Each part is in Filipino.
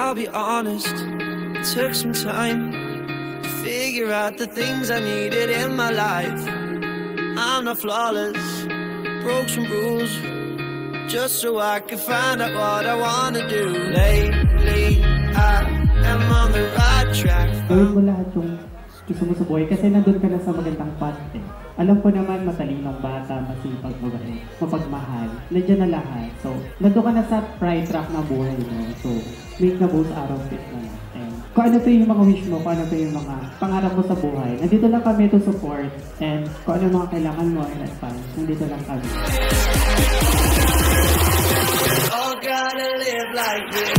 I'll be honest, it took some time to figure out the things I needed in my life. I'm not flawless, broke some rules, just so I could find out what I wanna do. Lately, I am on the right track. Gawin mo lahat yung gusto mo sa buhay kasi nandun ka na sa magandang path eh. Alam ko naman matalinong bata, masipag, mabait, mapagmahal. Nandiyan na lahat. So, nandun ka na sa right track na buhay mo. So, make the most out of it na natin. Kung ano pa yung mga wish mo, kung ano pa yung mga pangarap mo sa buhay, nandito lang kami to support. And kung ano yung mga kailangan mo in advance, nandito lang kami. All gotta live like this.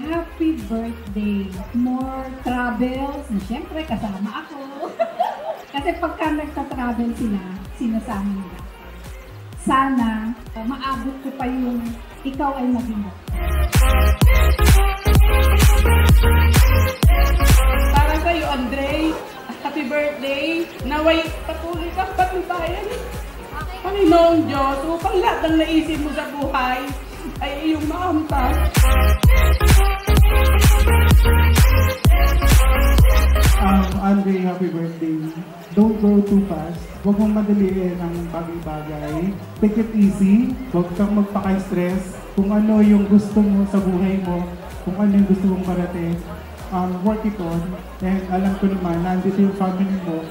Happy birthday! More travels. Siyempre, kasama ako. Kasi pagka nagta-travel sila, sinasama nila. Sana, maabot ko pa yung ikaw ay maging ako. Para sa'yo, Andre, happy birthday. Naway patuloy kang patnubayan. Panginoong Diyos, upang lahat ng naisip mo sa buhay ay iyong maampas. Andre, happy birthday. Don't go too fast. Huwag mong madaliin ang bagay-bagay. Take it easy. Huwag kang magpaka-stress. Kung ano yung gusto mo sa buhay mo, kung ano yung gusto mong parating, work it on. And alam ko naman, nandito yung family mo,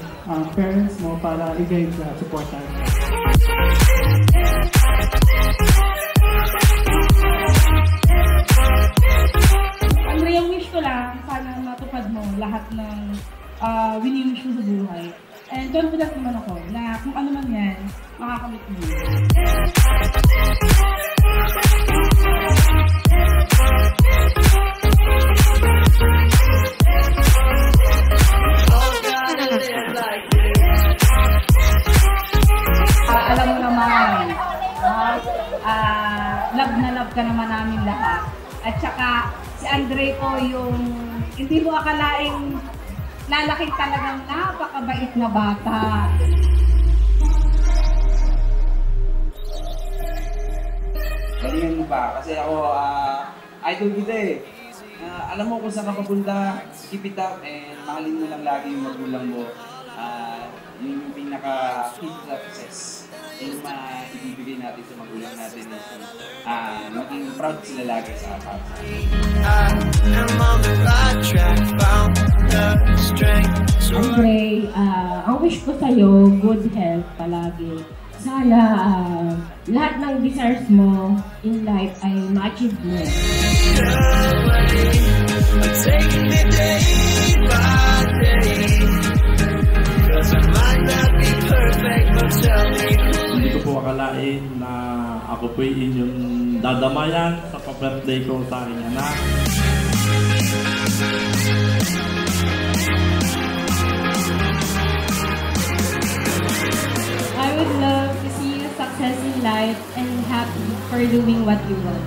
parents mo, para i-guide ka, supportan. Andre, yung wish ko lang, sana matupad mo lahat ng wini-wish mo sa buhay. And confident naman ako na kung ano man yan, makakamit mo. Alam mo naman, love na love ka naman namin lahat. At saka, si Andre ko yung hindi mo akalaing lalaking talagang napakabait na bata. Galingan mo ba? Kasi ako, idol kita eh. Alam mo kung saan ka papunta, keep it up and mahalin mo lang lagi yung magulang mo. Yun yung pinaka-key to success. Yung maibibigay natin sa magulang natin is maging proud sila lagi sa apat. Andre, ang wish ko sa'yo, good health palagi. Sana lahat ng desires mo in life ay ma-achieve mo. Hindi ko po akalain na ako po inyong dadamayan sa pa-birthday ko sa aking anak. I would love to see you success in life and happy for doing what you want.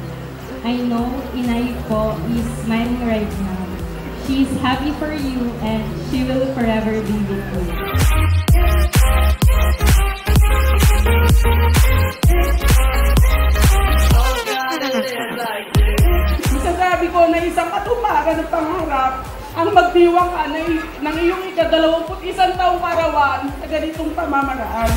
I know Inay ko is smiling right now. She's happy for you and she will forever be with you. Masasabi ko na isang katuparan ng pangarap ang magdiwang ka ng iyong ika-21 taong karawan sa ganitong pamamaraan.